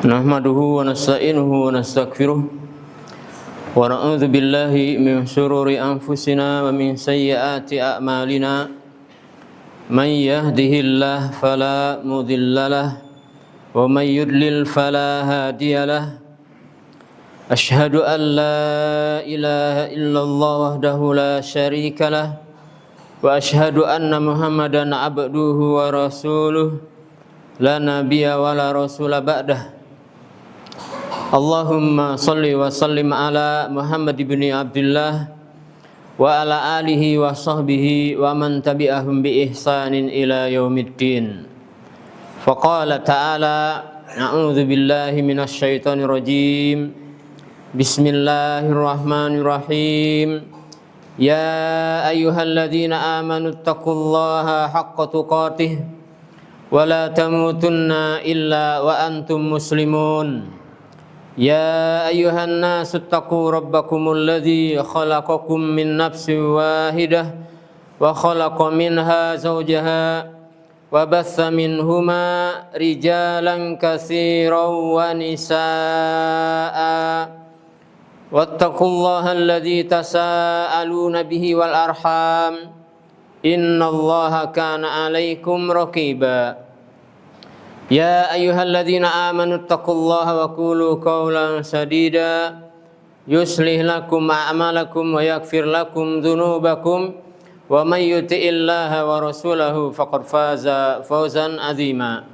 Nahmaduhu wa nasta'inuhu wa nastaghfiruh wa na'udzu billahi min shururi anfusina wa min sayyiati a'malina man yahdihillahu fala mudhillalah wa may yudlil fala hadiyalah. Ashhadu an la ilaha illallah wahdahu la syarikalah wa ashhadu anna Muhammadan abduhu wa rasuluh la nabiyya wa la rasula ba'dah. Allahumma salli wa sallim ala Muhammad ibn Abdullah wa ala alihi wa sahbihi wa man tabi'ahum bi ihsanin ila yaumiddin. Faqala ta'ala a'udzu billahi minasy syaithanir rajim. Bismillahirrahmanirrahim. Ya ayyuhalladzina amanu taqullaha haqqa tuqatih wa la tamutunna illa wa antum muslimun. Ya ayyuhan nasu taqu rabbakumul ladzi khalaqakum min nafsin wahidah wa khalaqa minha zawjaha wa bassa minhuma rijalan katsiran wa nisaa wattaqullaha alladzi tasaaluna bihi wal arham innallaha kana 'alaikum raqiba. Ya ayyuhalladzina amanu taqullaha wa qulu qawlan sadida yuslih lakum a'malakum wa yaghfir lakum dhunubakum wa may yuti'illaha wa rasulahu faqad faza fawzan 'azima.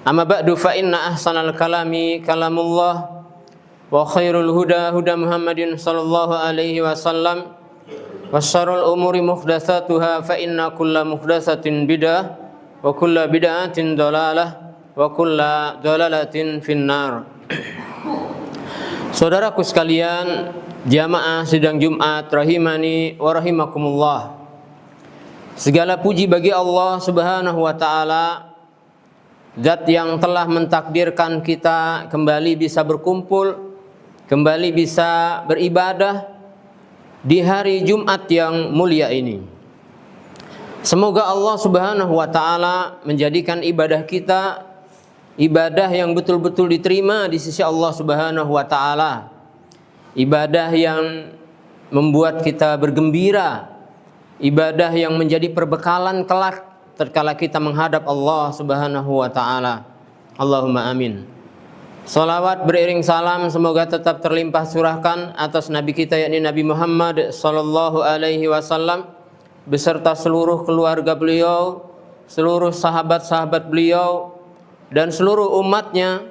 Amma ba'du fa inna ahsanal kalami kalamullah wa khairul huda huda Muhammadin sallallahu alaihi wasallam wa syarrul umuri muhdatsatuha fa inna kulla muhdatsatin bid'ah wa kulla bid'atin dhalalah wa kulla dhalalatin finnar. Saudaraku sekalian, jamaah sidang Jumat rahimani wa rahimakumullah. Segala puji bagi Allah Subhanahu wa taala, zat yang telah mentakdirkan kita kembali bisa berkumpul, kembali bisa beribadah di hari Jumat yang mulia ini. Semoga Allah Subhanahu wa taala menjadikan ibadah kita ibadah yang betul-betul diterima di sisi Allah Subhanahu wa taala. Ibadah yang membuat kita bergembira, ibadah yang menjadi perbekalan kelak tatkala kita menghadap Allah Subhanahu wa taala. Allahumma amin. Salawat beriring salam semoga tetap terlimpah curahkan atas nabi kita yakni Nabi Muhammad sallallahu alaihi wasallam beserta seluruh keluarga beliau, seluruh sahabat-sahabat beliau dan seluruh umatnya,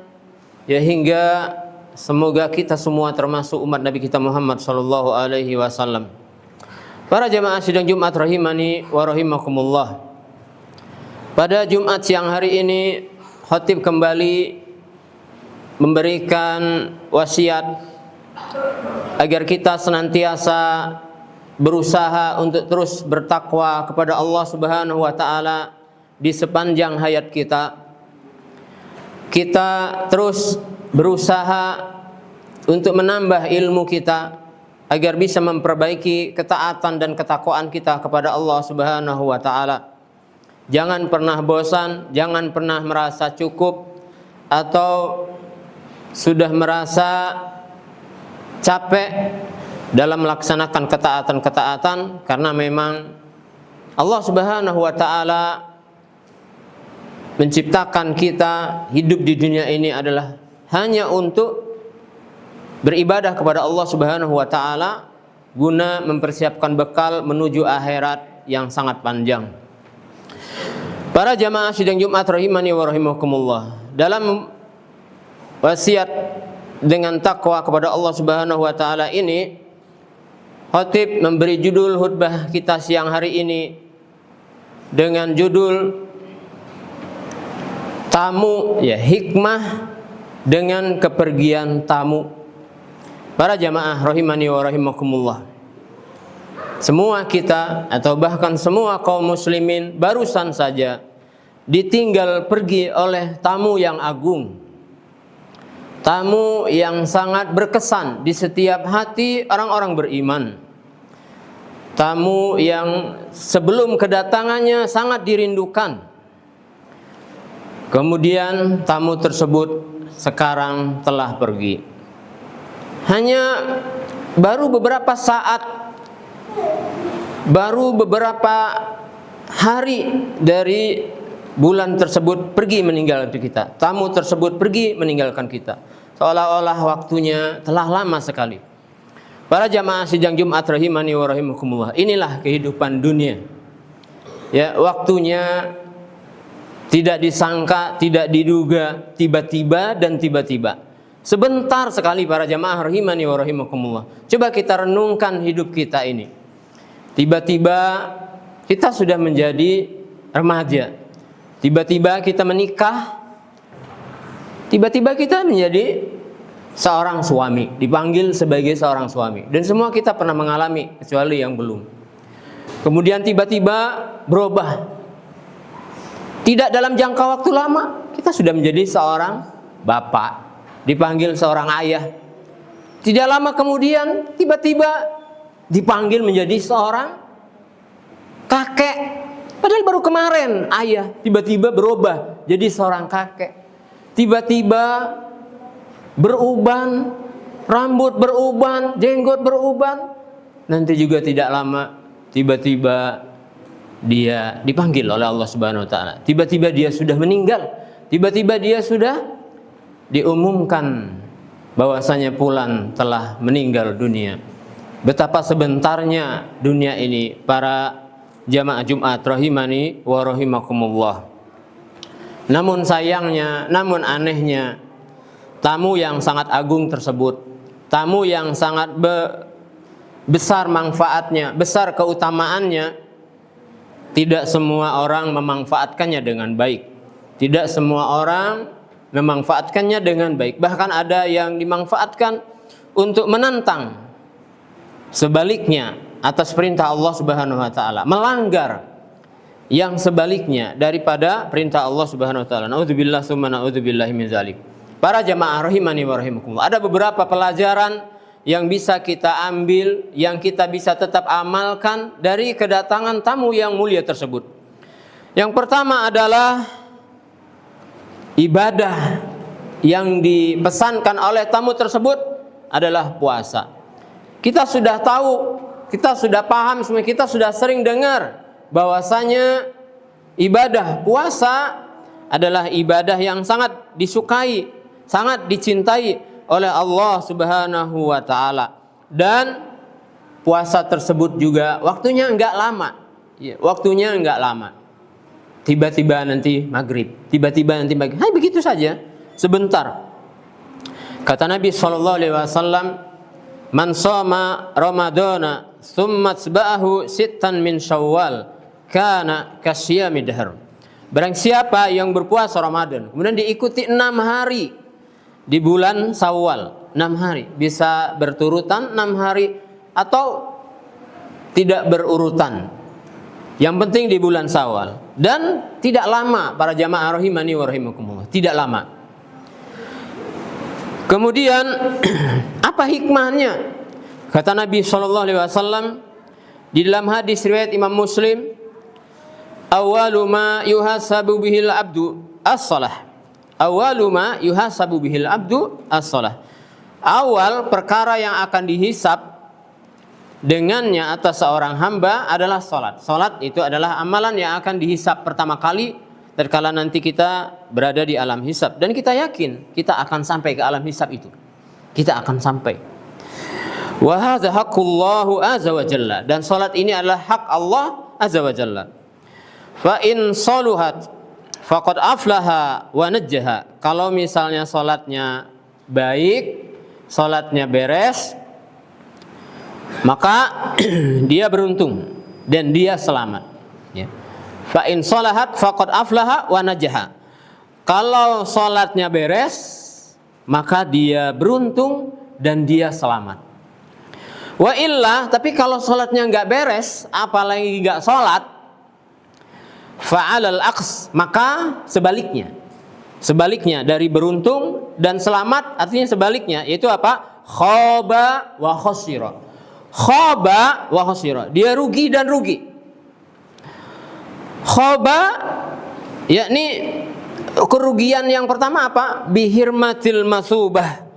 ya hingga semoga kita semua termasuk umat Nabi kita Muhammad sallallahu alaihi wasallam. Para jamaah sidang Jumat rahimani wa rahimakumullah. Pada Jumat siang hari ini khatib kembali memberikan wasiat agar kita senantiasa berusaha untuk terus bertakwa kepada Allah Subhanahu wa taala di sepanjang hayat kita. Kita terus berusaha untuk menambah ilmu kita agar bisa memperbaiki ketaatan dan ketakwaan kita kepada Allah Subhanahu wa taala. Jangan pernah bosan, jangan pernah merasa cukup atau sudah merasa capek dalam melaksanakan ketaatan-ketaatan, karena memang Allah Subhanahu wa taala menciptakan kita hidup di dunia ini adalah hanya untuk beribadah kepada Allah Subhanahu wa taala guna mempersiapkan bekal menuju akhirat yang sangat panjang. Para jamaah sidang Jumat rahimani wa rahimakumullah, dalam wasiat dengan takwa kepada Allah Subhanahu wa taala ini, khatib memberi judul khutbah kita siang hari ini dengan judul tamu, ya, hikmah dengan kepergian tamu. Para jamaah rahimani wa rahimakumullah, semua kita atau bahkan semua kaum muslimin barusan saja ditinggal pergi oleh tamu yang agung, tamu yang sangat berkesan di setiap hati orang-orang beriman, tamu yang sebelum kedatangannya sangat dirindukan, Kemudian tamu tersebut sekarang telah pergi. Hanya baru beberapa saat, baru beberapa hari dari bulan tersebut pergi meninggalkan kita. Tamu tersebut pergi meninggalkan kita. Seolah-olah waktunya telah lama sekali. Para jamaah sidang Jumat rahimani wa rahimakumullah. Inilah kehidupan dunia. Ya, waktunya tidak disangka, tidak diduga, tiba-tiba dan tiba-tiba. Sebentar sekali para jamaah rahimani wa rahimakumullah. Coba kita renungkan hidup kita ini. Tiba-tiba kita sudah menjadi remaja. Tiba-tiba kita menikah. Tiba-tiba kita menjadi seorang suami, dipanggil sebagai seorang suami. Dan semua kita pernah mengalami, kecuali yang belum. Kemudian tiba-tiba berubah. Tidak dalam jangka waktu lama, kita sudah menjadi seorang bapak, dipanggil seorang ayah. Tidak lama kemudian, tiba-tiba dipanggil menjadi seorang kakek. Padahal baru kemarin ayah, tiba-tiba berubah jadi seorang kakek. Tiba-tiba beruban, rambut beruban, jenggot beruban. Nanti juga tidak lama, tiba-tiba dia dipanggil oleh Allah Subhanahu wa taala. Tiba-tiba dia sudah meninggal. Tiba-tiba dia sudah diumumkan bahwasanya fulan telah meninggal dunia. Betapa sebentarnya dunia ini para jamaah Jumat rahimani wa rahimakumullah. Namun sayangnya, namun anehnya, tamu yang sangat agung tersebut, tamu yang sangat besar manfaatnya, besar keutamaannya, tidak semua orang memanfaatkannya dengan baik. Tidak semua orang memanfaatkannya dengan baik. Bahkan ada yang dimanfaatkan untuk menantang, sebaliknya atas perintah Allah Subhanahu wa taala, melanggar yang sebaliknya daripada perintah Allah Subhanahu wa taala. Nauzubillah summa nauzubillahi min zalik. Para jamaah rahimani wa rahimakumullah, ada beberapa pelajaran yang bisa kita ambil, yang kita bisa tetap amalkan dari kedatangan tamu yang mulia tersebut. Yang pertama adalah ibadah yang dipesankan oleh tamu tersebut adalah puasa. Kita sudah tahu, kita sudah paham, semua kita sudah sering dengar bahwasanya ibadah puasa adalah ibadah yang sangat disukai, sangat dicintai oleh Allah Subhanahu wa taala. Dan puasa tersebut juga waktunya enggak lama. Ya, waktunya enggak lama. Tiba-tiba nanti maghrib, tiba-tiba nanti maghrib. Hai, begitu saja, sebentar. Kata Nabi sallallahu alaihi wasallam, "Man shoma Ramadana tsumma tsba'ahu sittan min Syawal, kana kasyami dahr." Barang siapa yang berpuasa Ramadan, kemudian diikuti 6 hari di bulan Syawal, 6 hari, bisa berturutan 6 hari atau tidak berurutan. Yang penting di bulan Syawal, dan tidak lama para jamaah rahimani wa rahimakumullah, tidak lama. Kemudian apa hikmahnya? Kata Nabi sallallahu alaihi wasallam di dalam hadis riwayat Imam Muslim, "Awwalu ma yuhasabu bihil abdu as-shalah." Awwalu ma yuhasabu bihil abdu as-shalah. Awal perkara yang akan dihisab dengannya atas seorang hamba adalah salat. Salat itu adalah amalan yang akan dihisab pertama kali tatkala nanti kita berada di alam hisab, dan kita yakin kita akan sampai ke alam hisab itu. Kita akan sampai. Wa hadza haqqullahu azza wa jalla, dan salat ini adalah hak Allah azza wa jalla. Fa in saluhat faqad aflaha wa najjaha. Kalau misalnya salatnya baik, salatnya beres, maka dia beruntung dan dia selamat. Ya. Fa in salahat faqad aflaha wa najjaha. Kalau salatnya beres, maka dia beruntung dan dia selamat. Wa illa, tapi kalau salatnya enggak beres, apalagi enggak salat, fa'alal aqs, maka sebaliknya. Sebaliknya dari beruntung dan selamat, artinya sebaliknya, yaitu apa? Khaba wa khasira. Khaba wa khasira, dia rugi dan rugi. Khaba yakni Kerugian yang pertama apa? Bihirmatil masubah.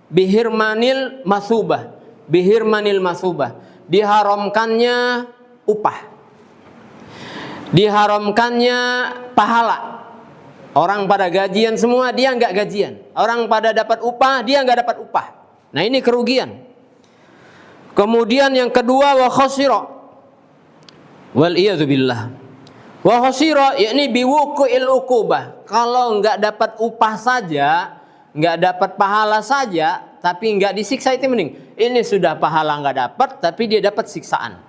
Bihirmanil masubah. Bihirmanil masubah. Diharamkannya upah. Diharamkannya pahala. Orang pada gajian semua, dia nggak gajian. Orang pada dapat upah, dia nggak dapat upah. Nah, ini kerugian. Kemudian yang kedua, wa khasira. Wal iyadzubillah. Wa khasira yakni biwuqu'il uqubah. Kalau nggak dapat upah saja, nggak dapat pahala saja, tapi nggak disiksa, itu mending. Ini sudah pahala nggak dapat, tapi dia dapat siksaan.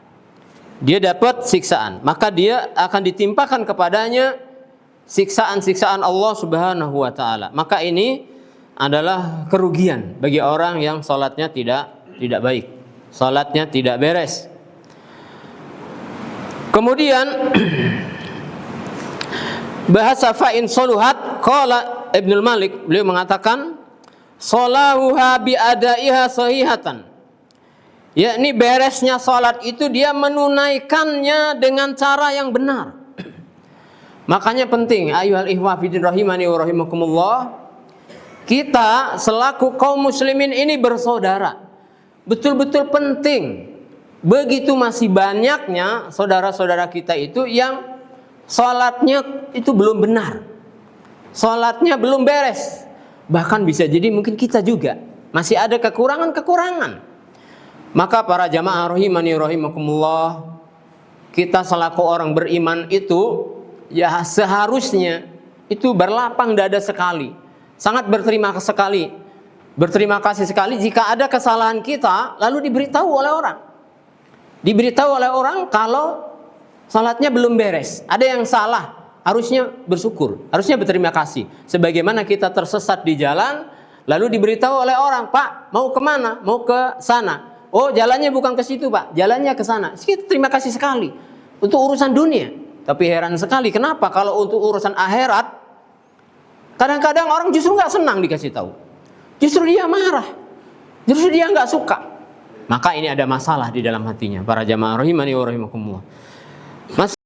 Dia dapat siksaan, maka dia akan ditimpakan kepadanya siksaan-siksaan Allah Subhanahu wa taala. Maka ini adalah kerugian bagi orang yang salatnya tidak baik. Salatnya tidak beres. Kemudian bahasa fa'in soluhat, qala Ibnul Malik, beliau mengatakan salahuha bi adaiha sahihatan. Yakni beresnya salat itu dia menunaikannya dengan cara yang benar. Makanya penting, ayyuhal ikhwah fiddin rahimani wa rahimakumullah, kita selaku kaum muslimin ini bersaudara. Betul-betul penting. Begitu masih banyaknya saudara-saudara kita itu yang salatnya itu belum benar. Salatnya belum beres. Bahkan bisa jadi mungkin kita juga masih ada kekurangan-kekurangan. Maka para jamaah rahimani wa rahimakumullah, kita selaku orang beriman itu ya seharusnya itu berlapang dada sekali, sangat berterima kasih sekali jika ada kesalahan kita lalu diberitahu oleh orang kalau salatnya belum beres, ada yang salah, harusnya bersyukur, harusnya berterima kasih. Sebagaimana kita tersesat di jalan lalu diberitahu oleh orang, Pak mau kemana? Mau ke sana. Oh jalannya bukan ke situ Pak, jalannya ke sana. Kita terima kasih sekali untuk urusan dunia. Tapi heran sekali, kenapa kalau untuk urusan akhirat kadang-kadang orang justru nggak senang dikasih tahu, justru dia marah, justru dia nggak suka. Maka ini ada masalah di dalam hatinya para jamaah rahimani wa rahimakumullah.